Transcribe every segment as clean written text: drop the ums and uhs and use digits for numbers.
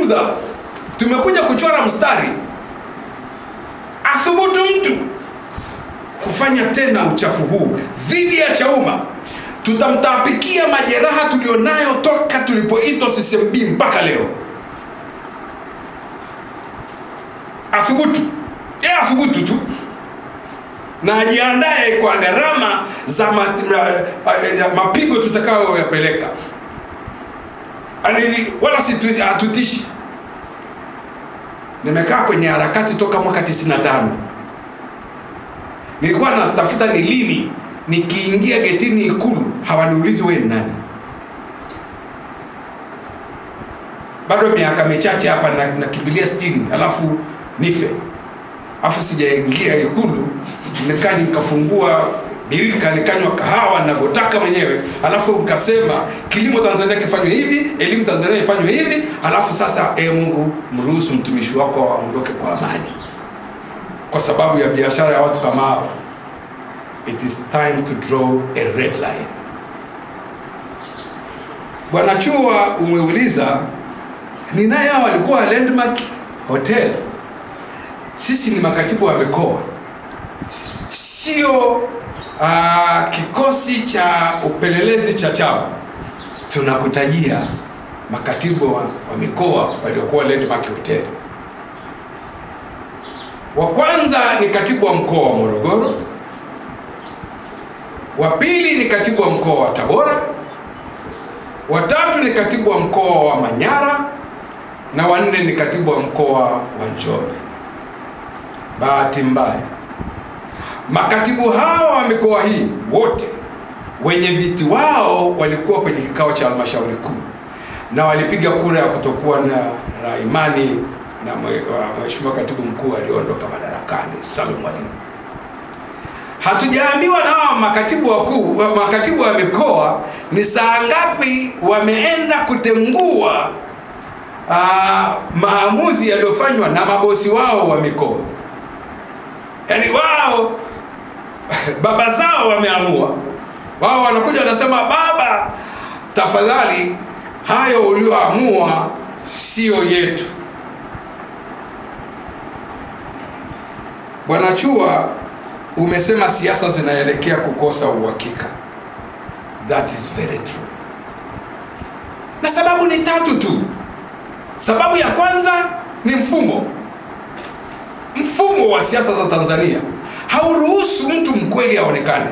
kuzungumza, tumekuja kuchora mstari. Athubutu mtu kufanya tena uchafu huu dhidi ya Chauma, tutamtapikia majeraha tulionayo toka tulipoitwa CCMB mpaka leo. Athubutu, athubutu tu, na ajiandae kwa gharama za mapigo tutakao yapeleka. Wala si hatutishi. Nimekaa kwenye harakati toka mwaka 95. Nilikuwa natafuta ni lini nikiingia getini Ikulu hawaniulizi wewe ni nani. Bado miaka michache hapa nakimbilia 60 alafu nife. Alafu sijaingia Ikulu, nikaa nikafungua birika nikanywa kahawa ninavyotaka mwenyewe, alafu nikasema kilimo Tanzania kifanywe hivi, elimu Tanzania ifanywe hivi, alafu sasa Mungu mruhusu mtumishi wako aondoke kwa amani kwa sababu ya biashara ya watu kama hao. It is time to draw a red line. Bwana Chua umeuliza ni naye hao walikuwa Landmark Hotel. Sisi ni makatibu wa mikoa, sio kikosi cha upelelezi cha chama. Tunakutajia makatibu wa mikoa waliokuwa Landmark Hotel. Wa kwanza ni katibu wa mkoa wa Morogoro, wa pili ni katibu wa mkoa wa Tabora, wa tatu ni katibu wa mkoa wa Manyara, na wa nne ni katibu wa mkoa wa Njombe. Bahati mbaya, makatibu hawa wa mikoa hii wote wenye viti wao walikuwa kwenye kikao cha halmashauri kuu na walipiga kura ya kutokuwa na imani na mheshimiwa katibu mkuu aliondoka madarakani Salum Mwalimu. Hatujaambiwa na hawa makatibu wakuu, makatibu wa mikoa ni saa ngapi wameenda kutengua maamuzi yaliyofanywa na mabosi wao wa mikoa. Yaani wao baba zao wameamua, wao wanakuja wanasema, baba tafadhali hayo ulioamua sio yetu. Bwana Chua umesema siasa zinaelekea kukosa uhakika. That is very true. Na sababu ni tatu tu. Sababu ya kwanza ni mfumo wa siasa za Tanzania hauruhusu mtu mkweli aonekane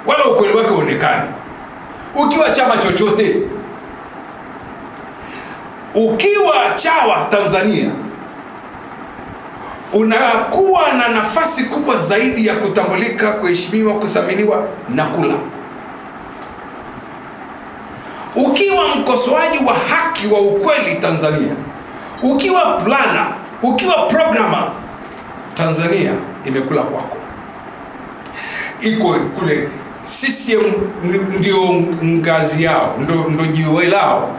wala ukweli wake uonekane. Ukiwa chama chochote, ukiwa chawa Tanzania, unakuwa na nafasi kubwa zaidi ya kutambulika, kuheshimiwa, kuthaminiwa na kula. Ukiwa mkosoaji wa haki wa ukweli Tanzania, ukiwa plana, ukiwa programmer, Tanzania imekula kwako. Iko kule CCM ndio ngazi yao, ndio jiwe lao.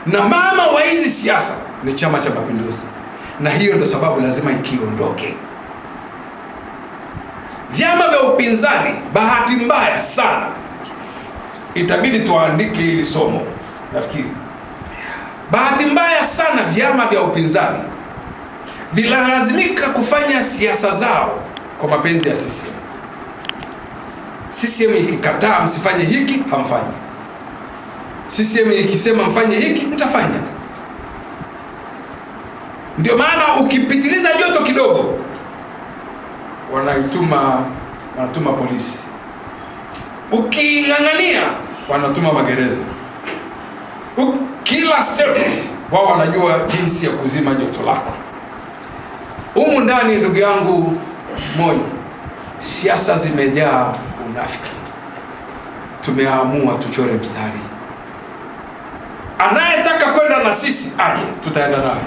Na mama wa hizi siasa ni Chama cha Mapinduzi, na hiyo ndio sababu lazima ikiondoke. Vyama vya upinzani, bahati mbaya sana, itabidi tuandike hili somo. Nafikiri bahati mbaya sana vyama vya upinzani vilazimika kufanya siasa zao kwa mapenzi ya CCM. CCM ikikataa msifanye hiki, hamfanyi. CCM ikisema mfanye hiki, mtafanya. Ndio maana ukipitiliza joto kidogo wanatuma polisi. Uking'ang'ania wanatuma magereza. Kila step wao wanajua jinsi ya kuzima joto lako. Humu ndani, ndugu yangu moyo, siasa zimejaa unafiki. Tumeamua tuchore mstari. Anayetaka kwenda na sisi aje, tutaenda naye.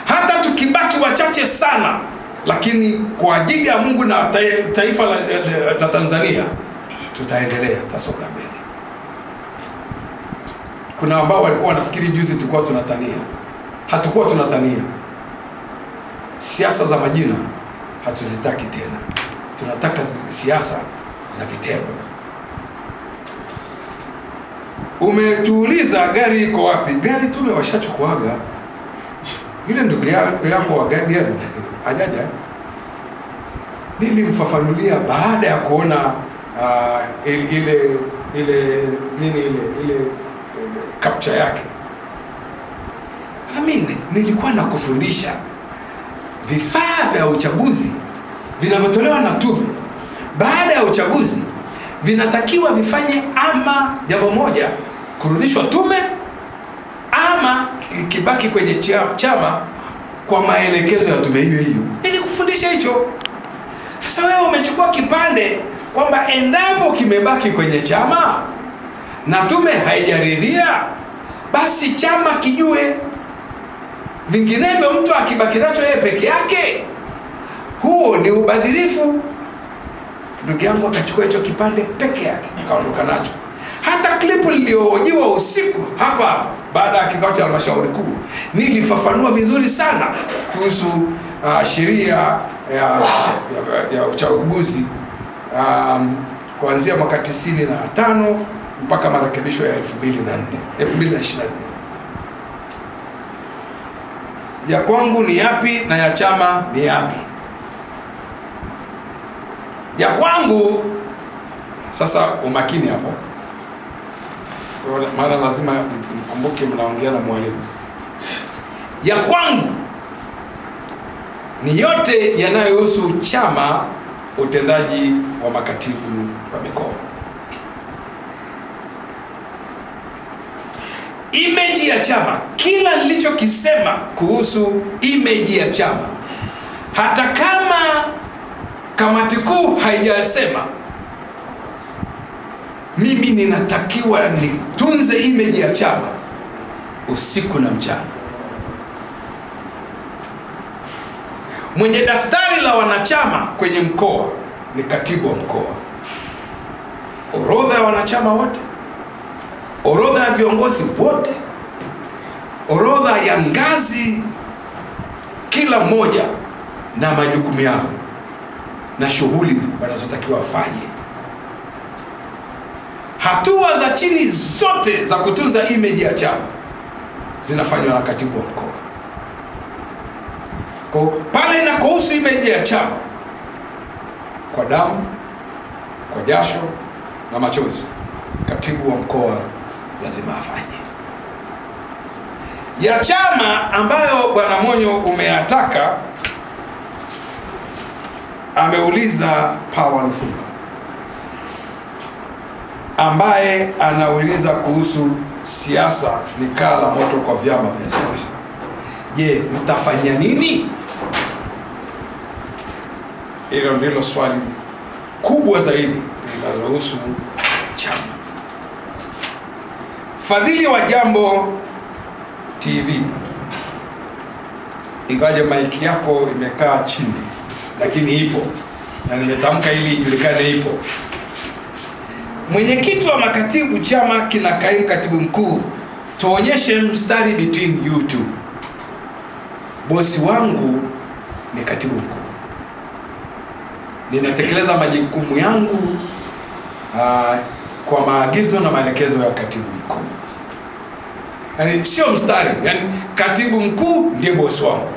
Hata tukibaki wachache sana, lakini kwa ajili ya Mungu na taifa la Tanzania tutaendelea, tutasonga mbele. Kuna ambao walikuwa wanafikiri juzi tulikuwa tunatania. Hatukuwa tunatania. Siasa za majina hatuzitaki tena. Tunataka siasa za vitendo. Umetuuliza gari iko wapi? Gari tumewashachukuaga. Yule ndugu yako wa Guardian hajaja. Nilimfafanulia baada ya kuona ile capture yake. Mimi nilikuwa nakufundisha vifaa vya uchaguzi vinavyotolewa na tume baada ya uchaguzi vinatakiwa vifanye ama jambo moja, kurudishwa tume, ama kibaki kwenye chama kwa maelekezo ya tume hiyo hiyo. Nilikufundisha hicho. Sasa wewe umechukua kipande kwamba endapo kimebaki kwenye chama na tume haijaridhia, basi chama kijue. Vinginevyo mtu akibaki nacho yeye peke yake, huo ni ubadhirifu. Ndugu yangu akachukua hicho kipande peke yake akaondoka nacho. Hata klipu niliyohojiwa usiku hapa baada ya kikao cha halmashauri kuu, nilifafanua vizuri sana kuhusu sheria ya uchaguzi kuanzia mwaka 95 mpaka marekebisho ya 2024. Ya kwangu ni yapi na ya chama ni yapi? Ya kwangu, sasa umakini hapo, maana lazima mkumbuke mnaongea na mwalimu. Ya kwangu ni yote yanayohusu chama, utendaji wa makatibu wa mikoa. Image ya chama, kila nilichokisema kuhusu image ya chama, hata kama kamati kuu haijasema, mimi ninatakiwa nitunze image ya chama usiku na mchana. Mwenye daftari la wanachama kwenye mkoa ni katibu wa mkoa. Orodha ya wanachama wote, orodha ya viongozi wote, orodha ya ngazi kila mmoja na majukumu yao na shughuli wanazotakiwa wafanye. Hatua za chini zote za kutunza image ya chama zinafanywa na katibu wa mkoa. Kwa pale inakohusu image ya chama, kwa damu, kwa jasho na machozi, katibu wa mkoa lazima afanye. Ya chama ambayo Bwana Monyo umeyataka, ameuliza Power Lufunga ambaye anauliza kuhusu siasa ni kaa la moto kwa vyama vya siasa. Je, mtafanya nini? Hilo ndilo swali kubwa zaidi linalohusu chama. Fadhili wa Jambo TV, ingawaje maiki yako imekaa chini, lakini ipo na nimetamka ili ijulikane ipo. Mwenyekiti wa makatibu chama kina kaimu katibu mkuu, tuonyeshe mstari between you two. Bosi wangu ni katibu mkuu, ninatekeleza majukumu yangu kwa maagizo na maelekezo ya katibu mkuu. Yani sio mstari, yani katibu mkuu ndiye bosi wangu,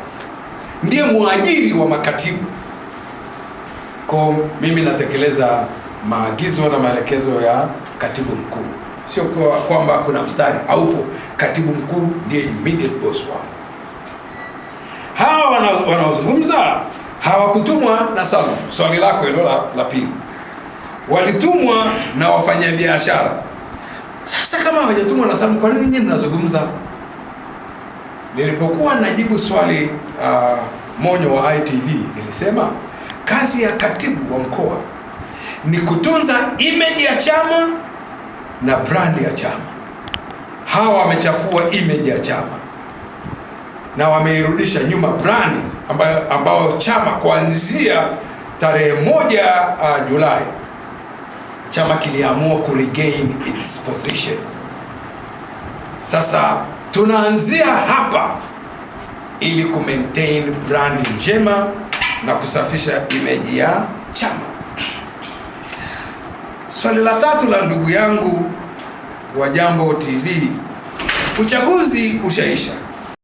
ndiye muajiri wa makatibu. Kwa mimi natekeleza maagizo na maelekezo ya katibu mkuu, sio kwamba kuna mstari haupo. Katibu mkuu ndiye immediate boss wangu. Hawa wanaozungumza hawakutumwa na Salum. Swali lako hilo la pili, walitumwa na wafanyabiashara. Sasa kama hawajatumwa na Salum, kwa nini nyinyi mnazungumza? Nilipokuwa najibu swali Monyo wa ITV, nilisema kazi ya katibu wa mkoa ni kutunza image ya chama na brand ya chama. Hawa wamechafua image ya chama na wameirudisha nyuma brand ambayo chama kuanzia tarehe 1 Julai chama kiliamua ku regain its position. Sasa tunaanzia hapa ili ku maintain brand njema na kusafisha image ya chama. Swali la tatu la ndugu yangu wa Jambo TV, uchaguzi ushaisha.